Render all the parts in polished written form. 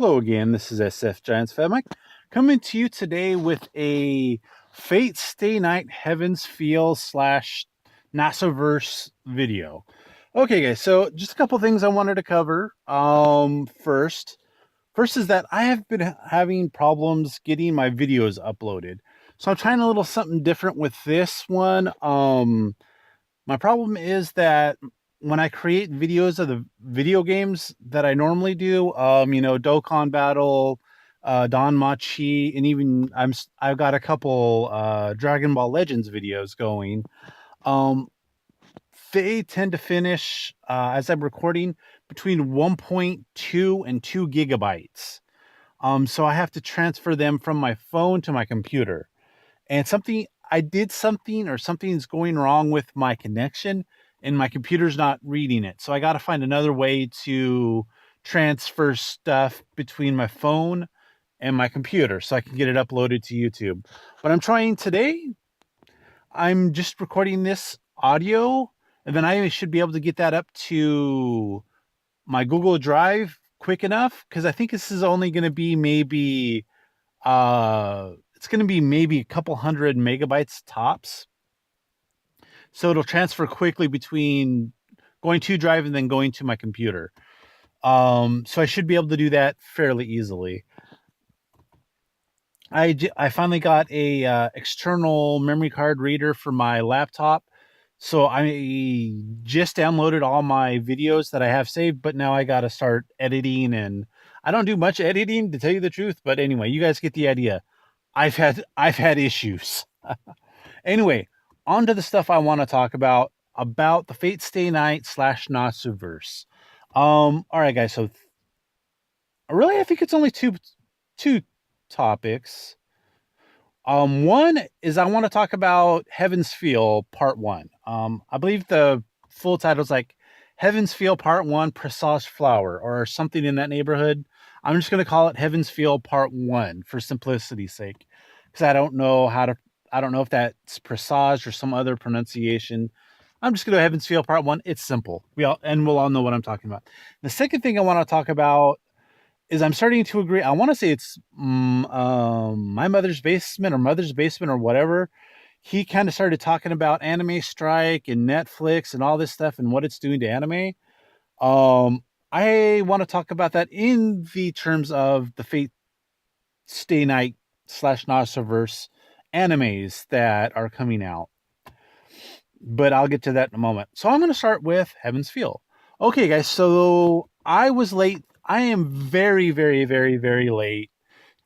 Hello again, this is SF Giants Fan Mike coming to you today with a Fate Stay Night Heavens Feel slash Nasuverse video. Okay guys, so just a couple things I wanted to cover. First is that I have been having problems getting my videos uploaded. So I'm trying a little something different with this one. My problem is that when I create videos of the video games that I normally do, Dokkan Battle, Don Machi, and even I've got a couple Dragon Ball Legends videos going. Um, they tend to finish as I'm recording between 1.2 and 2 gigabytes. So I have to transfer them from my phone to my computer. And I did something or something's going wrong with my connection and my computer's not reading it. So I got to find another way to transfer stuff between my phone and my computer so I can get it uploaded to YouTube. What I'm trying today, I'm just recording this audio and then I should be able to get that up to my Google Drive quick enough because I think this is only going to be maybe it's going to be maybe a couple hundred megabytes tops. So it'll transfer quickly between going to Drive and then going to my computer. So I should be able to do that fairly easily. I finally got a external memory card reader for my laptop. So I just downloaded all my videos that I have saved, but now I got to start editing, and I don't do much editing to tell you the truth, but anyway, you guys get the idea. I've had issues. Anyway, on to the stuff I want to talk about the Fate Stay Night slash Nasuverse. All right, guys. So really, I think it's only two topics. One is I want to talk about Heaven's Feel Part One. I believe the full title is like Heaven's Feel Part One, Presage Flower, or something in that neighborhood. I'm just going to call it Heaven's Feel Part One for simplicity's sake, because I don't know if that's Presage or some other pronunciation. I'm just going to Heaven's Feel Part One. It's simple. We'll all know what I'm talking about. The second thing I want to talk about is I'm starting to agree. I want to say it's my mother's basement or mother's basement or whatever. He kind of started talking about Anime Strike and Netflix and all this stuff and what it's doing to anime. I want to talk about that in the terms of the Fate Stay Night slash Nasuverse animes that are coming out. But I'll get to that in a moment. So I'm going to start with Heaven's Feel. Okay, guys. So I was late. I am very, very, very, very late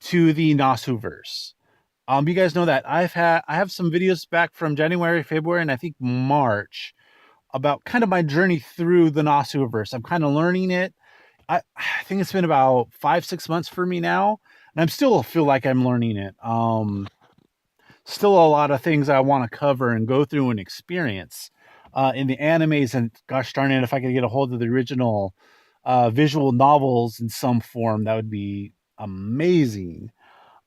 to the Nasuverse. You guys know that I have some videos back from January, February, and I think March about kind of my journey through the Nasuverse. I'm kind of learning it. I think it's been about 5-6 months for me now, and I'm still feel like I'm learning it. Still a lot of things I want to cover and go through and experience in the animes. And gosh darn it, if I could get a hold of the original visual novels in some form, that would be amazing.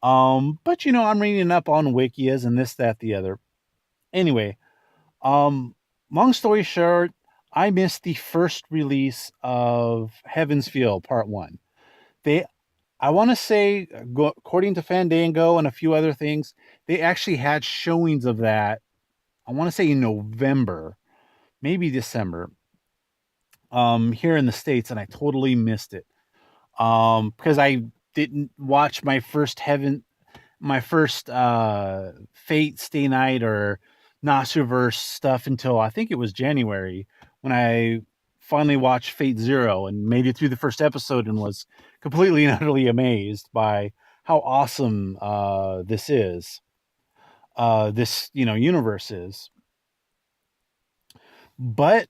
But I'm reading up on wikias and this, that, the other. Anyway, long story short, I missed the first release of Heaven's Feel Part 1. I want to say, according to Fandango and a few other things, they actually had showings of that. I want to say in November, maybe December, here in the States, and I totally missed it. Because I didn't watch my first Fate Stay Night or Nasuverse stuff until I think it was January when I finally watched Fate Zero and made it through the first episode and was completely and utterly amazed by how awesome this is. This universe is. But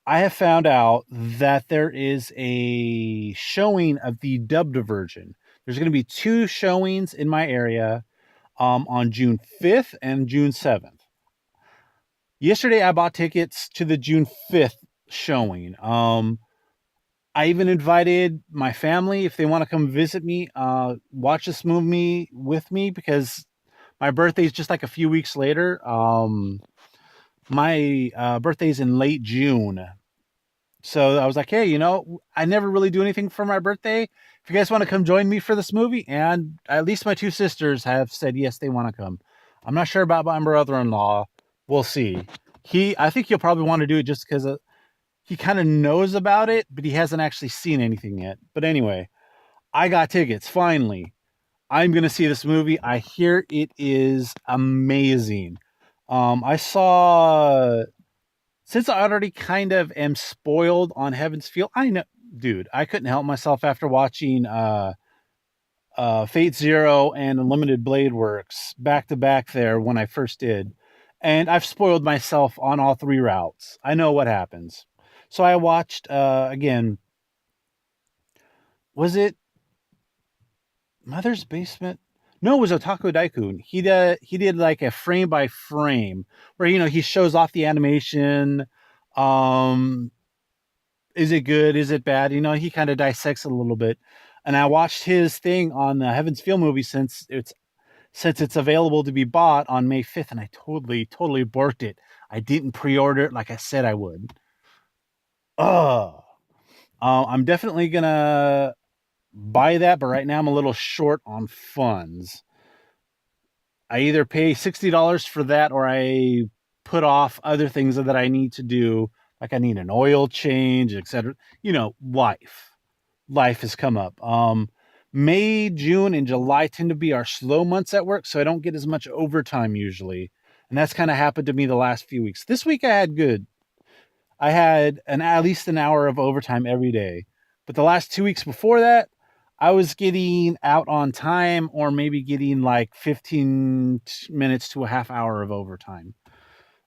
I have found out that there is a showing of the dubbed version. There's going to be 2 showings in my area on June 5th and June 7th. Yesterday, I bought tickets to the June 5th showing. I even invited my family if they want to come visit me, watch this movie with me, because my birthday is just like a few weeks later. My birthday's in late June. So I was like, hey, I never really do anything for my birthday. If you guys want to come join me for this movie, and at least my two sisters have said yes, they want to come. I'm not sure about my brother-in-law. We'll see. I think he'll probably want to do it just because he kind of knows about it, but he hasn't actually seen anything yet. But anyway, I got tickets finally. I'm gonna see this movie. I hear it is amazing. I saw since I already kind of am spoiled on Heaven's Feel. I know, dude, I couldn't help myself after watching Fate Zero and Unlimited Blade Works back to back there when I first did, and I've spoiled myself on all three routes. I know what happens. So I watched again. Was it Mother's Basement? No, it was Otaku Daikun. He did like a frame by frame where he shows off the animation. Um, is it good? Is it bad? He kind of dissects it a little bit. And I watched his thing on the Heaven's Feel movie since it's available to be bought on May 5th, and I totally borked it. I didn't pre-order it like I said I would. Oh, I'm definitely gonna buy that, but right now I'm a little short on funds. I either pay $60 for that or I put off other things that I need to do, like I need an oil change, etc. Life has come up. May, June, and July tend to be our slow months at work, so I don't get as much overtime usually. And that's kind of happened to me the last few weeks. This week I had good. I had at least an hour of overtime every day. But the last 2 weeks before that, I was getting out on time or maybe getting like 15 minutes to a half hour of overtime.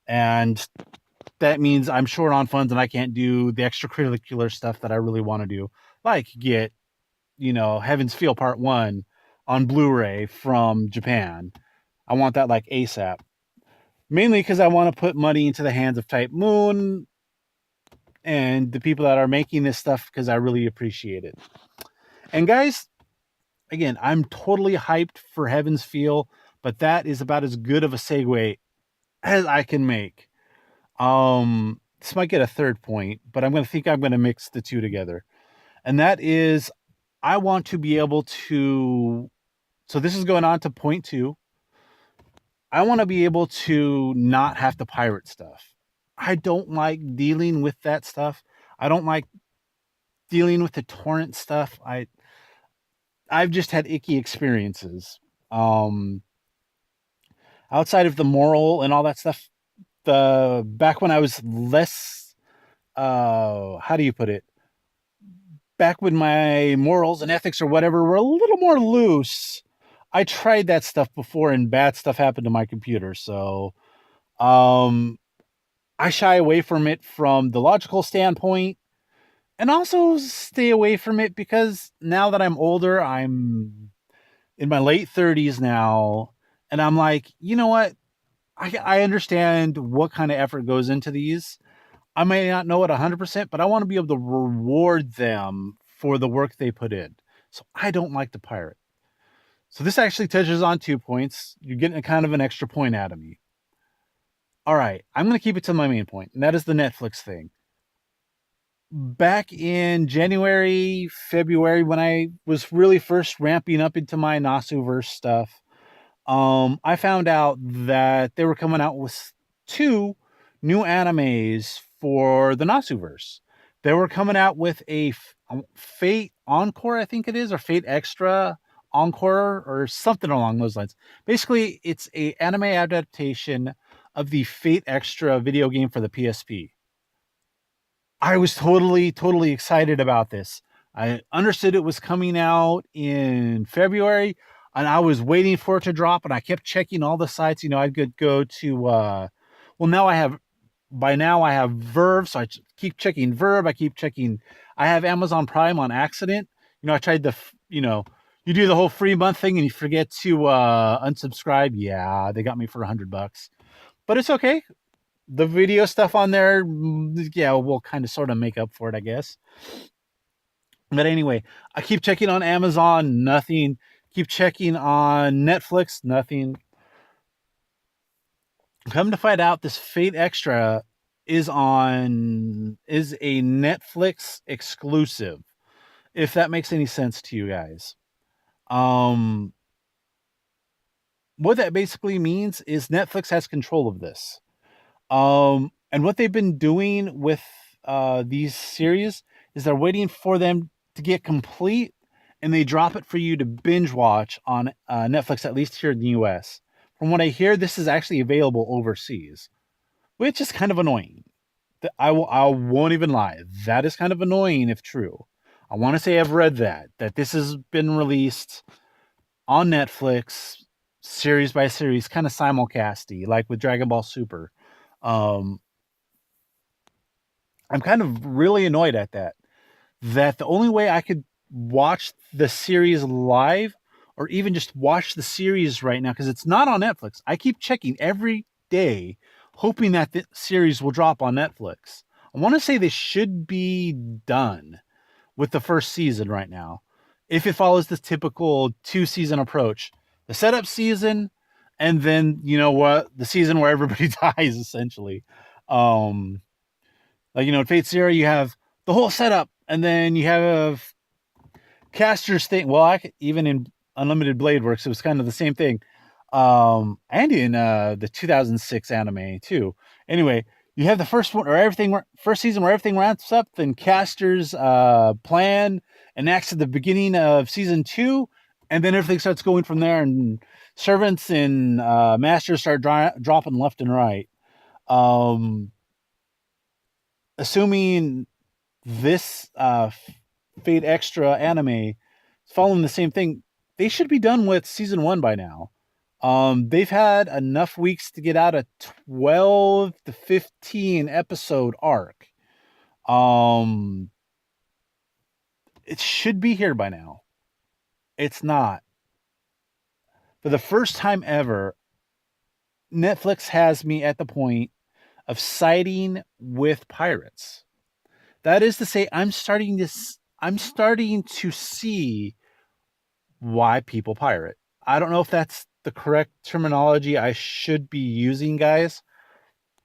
And that means I'm short on funds and I can't do the extracurricular stuff that I really want to do, like get, Heaven's Feel Part 1 on Blu-ray from Japan. I want that like ASAP. Mainly because I want to put money into the hands of Type Moon and the people that are making this stuff because I really appreciate it. And guys, again, I'm totally hyped for Heaven's Feel, but that is about as good of a segue as I can make. This might get a third point, but I'm going to mix the two together. And that is I want to be able to so this is going on to point 2. I want to be able to not have to pirate stuff. I don't like dealing with that stuff. I don't like dealing with the torrent stuff. I've just had icky experiences. Um, Outside of the moral and all that stuff, the back when I was less, how do you put it? Back when my morals and ethics or whatever were a little more loose, I tried that stuff before and bad stuff happened to my computer. So, um, I shy away from it from the logical standpoint and also stay away from it because now that I'm older, I'm in my late 30s now, and I'm like, you know what? I understand what kind of effort goes into these. I may not know it 100%, but I want to be able to reward them for the work they put in. So I don't like to pirate. So this actually touches on 2 points. You're getting a kind of an extra point out of me. All right, I'm going to keep it to my main point, and that is the Netflix thing. Back in January, February, when I was really first ramping up into my Nasuverse stuff, I found out that they were coming out with 2 new animes for the Nasuverse. They were coming out with a Fate Encore, I think it is, or Fate Extra Encore, or something along those lines. Basically, it's a anime adaptation of the Fate Extra video game for the PSP. I was totally excited about this. I understood it was coming out in February, and I was waiting for it to drop. And I kept checking all the sites. I could go to. Well, now I have Verve, so keep checking Verve. I keep checking. I have Amazon Prime on accident. I tried you do the whole free month thing and you forget to unsubscribe. Yeah, they got me for $100, but it's okay. The video stuff on there, yeah, will kind of sort of make up for it, I guess. But anyway, I keep checking on Amazon, nothing. Keep checking on Netflix, nothing. Come to find out, this Fate Extra is a Netflix exclusive, if that makes any sense to you guys. Um, what that basically means is Netflix has control of this. And what they've been doing with these series is they're waiting for them to get complete, and they drop it for you to binge watch on Netflix, at least here in the US. From what I hear, this is actually available overseas, which is kind of annoying. I won't even lie. That is kind of annoying if true. I want to say I've read that this has been released on Netflix series by series, kind of simulcasty, like with Dragon Ball Super. Um, I'm kind of really annoyed at that. That the only way I could watch the series live or even just watch the series right now, because it's not on Netflix. I keep checking every day, hoping that the series will drop on Netflix. I want to say they should be done with the first season right now, if it follows the typical 2-season approach. The setup season, and then you know what, the season where everybody dies essentially. Um, like, in Fate Zero, you have the whole setup, and then you have Caster's thing. Well, even in Unlimited Blade Works, it was kind of the same thing. And in the 2006 anime too. Anyway, you have the first season where everything wraps up, then Caster's plan enacts at the beginning of season 2, and then everything starts going from there, and servants and masters start dropping left and right. Um, Assuming this Fate Extra anime is following the same thing, they should be done with season 1 by now. They've had enough weeks to get out a 12 to 15 episode arc. Um, it should be here by now. It's not. For the first time ever, Netflix has me at the point of siding with pirates. That is to say, I'm starting to see why people pirate. I don't know if that's the correct terminology I should be using, guys.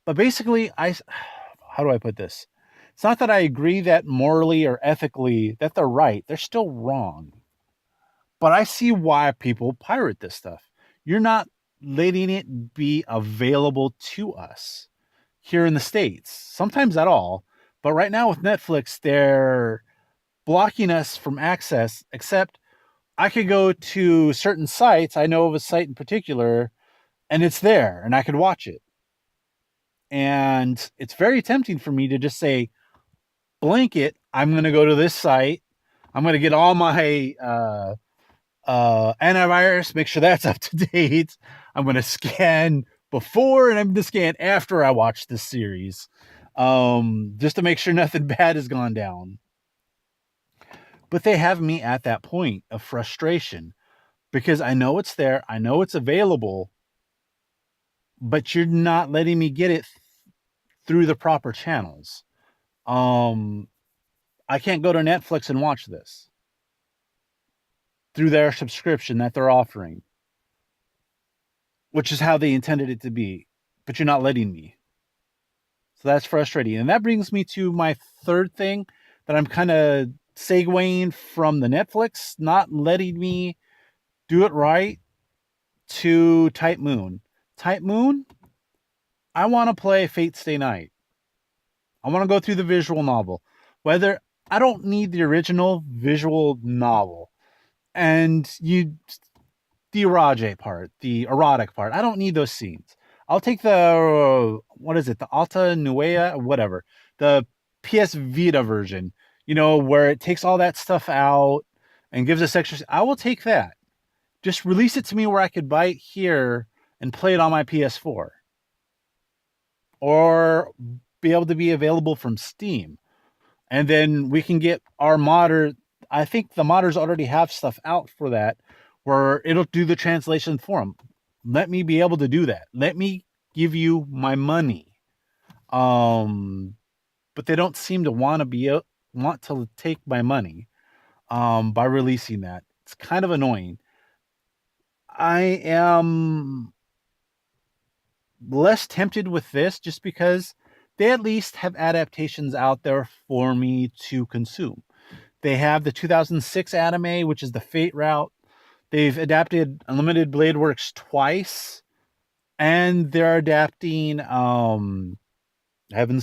But basically, how do I put this? It's not that I agree that morally or ethically that they're right. They're still wrong. But I see why people pirate this stuff. You're not letting it be available to us here in the States, sometimes at all. But right now with Netflix, they're blocking us from access, except I could go to certain sites. I know of a site in particular, and it's there, and I could watch it. And it's very tempting for me to just say, blanket, I'm going to go to this site. I'm going to get all my antivirus, make sure that's up to date. I'm going to scan before, and I'm going to scan after I watch this series, just to make sure nothing bad has gone down. But they have me at that point of frustration because I know it's there, I know it's available, but you're not letting me get it through the proper channels. I can't go to Netflix and watch this through their subscription that they're offering, which is how they intended it to be, but you're not letting me. So that's frustrating. And that brings me to my third thing that I'm kind of segueing from the Netflix not letting me do it right to Type Moon. Type Moon, I want to play Fate Stay Night. I want to go through the visual novel. Whether I don't need the original visual novel. And the erotic part. I don't need those scenes. I'll take the what is it? The Alta Nuea, whatever. The PS Vita version, where it takes all that stuff out and gives us extra. I will take that. Just release it to me where I could buy it here and play it on my PS4. Or be able to be available from Steam. And then we can get our modder. I think the modders already have stuff out for that where it'll do the translation for them. Let me be able to do that. Let me give you my money. But they don't seem to want to take my money by releasing that. It's kind of annoying. I am less tempted with this just because they at least have adaptations out there for me to consume. They have the 2006 anime, which is the Fate route. They've adapted Unlimited Blade Works twice, and they're adapting Heaven's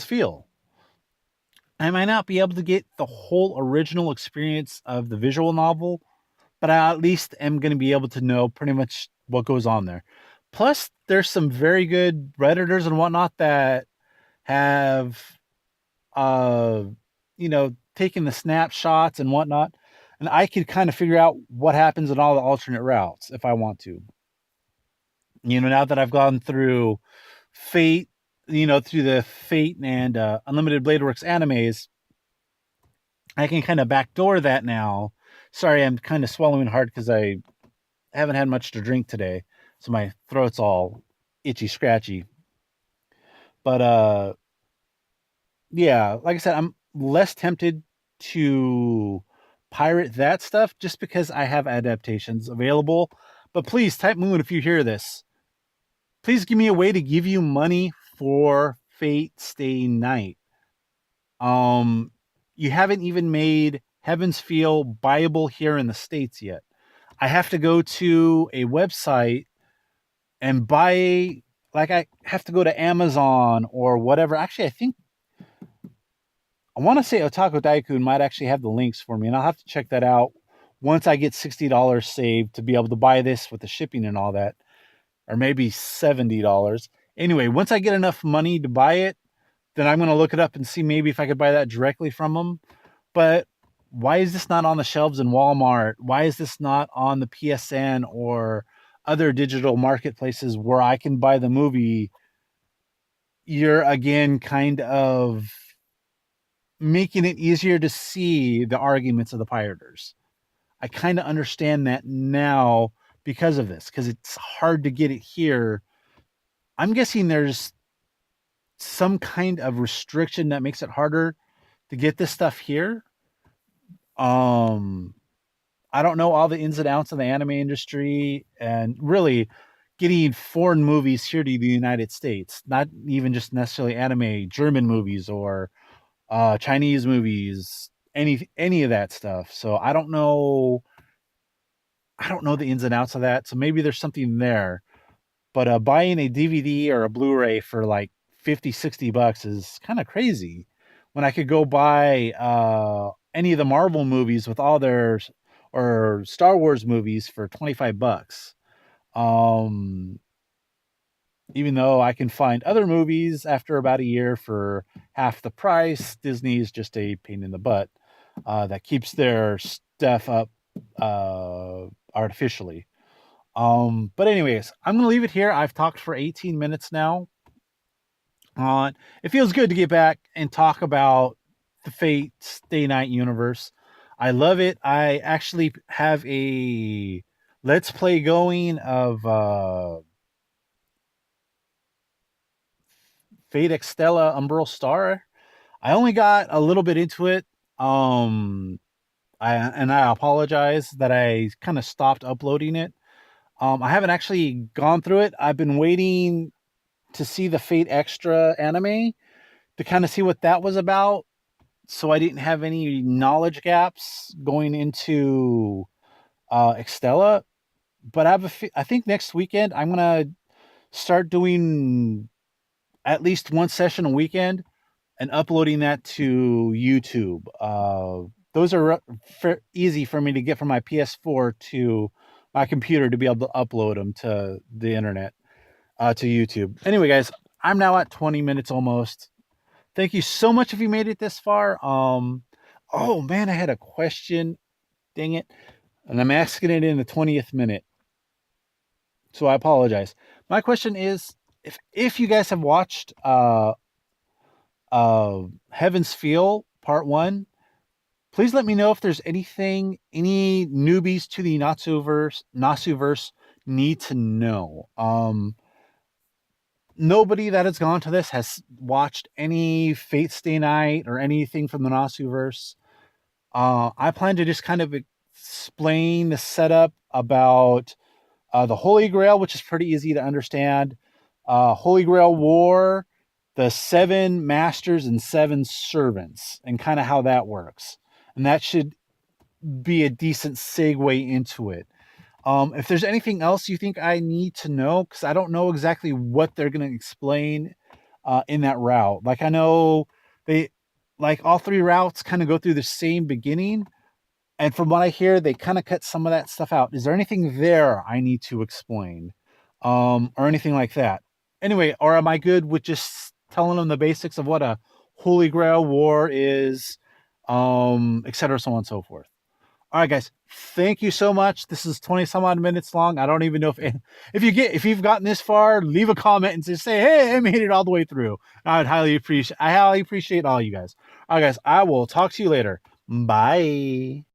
Feel. I might not be able to get the whole original experience of the visual novel, but I at least am going to be able to know pretty much what goes on there. Plus, there's some very good Redditors and whatnot that have, uh, taken the snapshots and whatnot, and I could kind of figure out what happens in all the alternate routes if I want to. Now that I've gone through Fate, through the Fate and Unlimited Blade Works animes, I can kind of backdoor that now. Sorry, I'm kind of swallowing hard because I haven't had much to drink today, so my throat's all itchy scratchy. But yeah, like I said, I'm less tempted to pirate that stuff just because I have adaptations available. But please, Type Moon, if you hear this, please give me a way to give you money for Fate Stay Night. You haven't even made Heaven's Feel buyable here in the States yet. I have to go to a website and buy, like, I have to go to Amazon or whatever. Actually, I want to say Otaku Daikun might actually have the links for me, and I'll have to check that out once I get $60 saved to be able to buy this with the shipping and all that, or maybe $70. Anyway, once I get enough money to buy it, then I'm going to look it up and see maybe if I could buy that directly from them. But why is this not on the shelves in Walmart? Why is this not on the PSN or other digital marketplaces where I can buy the movie? You're again kind of making it easier to see the arguments of the pirators. I kind of understand that now because of this, because it's hard to get it here. I'm guessing there's some kind of restriction that makes it harder to get this stuff here. Um, I don't know all the ins and outs of the anime industry, and really getting foreign movies here to the United States, not even just necessarily anime, German movies or Chinese movies, any of that stuff. So I don't know the ins and outs of that. So maybe there's something there. But buying a DVD or a Blu-ray for like 50, $60 is kind of crazy when I could go buy any of the Marvel movies with all their, or Star Wars movies for $25. Um, Even though I can find other movies after about a year for half the price, Disney's just a pain in the butt that keeps their stuff up artificially. But anyways, I'm gonna leave it here. I've talked for 18 minutes now. It feels good to get back and talk about the Fate Stay Night universe. I love it. I actually have a let's play going of Fate Extella Umbral Star. I only got a little bit into it. I apologize that I kind of stopped uploading it. I haven't actually gone through it. I've been waiting to see the Fate Extra anime to kind of see what that was about. So I didn't have any knowledge gaps going into Extella. But I think next weekend I'm gonna start doing at least one session a weekend and uploading that to YouTube. Those are easy for me to get from my PS4 to my computer to be able to upload them to the internet, to YouTube. Anyway, guys, I'm now at 20 minutes almost. Thank you so much if you made it this far. Oh man, I had a question. Dang it. And I'm asking it in the 20th minute. So I apologize. My question is, if you guys have watched Heaven's Feel Part 1, please let me know if there's any newbies to the Nasuverse need to know. Nobody that has gone to this has watched any Fate Stay Night or anything from the Nasuverse. I plan to just kind of explain the setup about the Holy Grail, which is pretty easy to understand. Holy Grail War, the 7 masters and 7 servants and kind of how that works. And that should be a decent segue into it. If there's anything else you think I need to know, because I don't know exactly what they're going to explain in that route. Like I know they, like all 3 routes kind of go through the same beginning, and from what I hear, they kind of cut some of that stuff out. Is there anything there I need to explain, or anything like that? Anyway, or am I good with just telling them the basics of what a Holy Grail war is, et cetera, so on and so forth? All right, guys. Thank you so much. This is 20 some odd minutes long. I don't even know if you've gotten this far, leave a comment and just say, hey, I made it all the way through. I highly appreciate all you guys. All right, guys. I will talk to you later. Bye.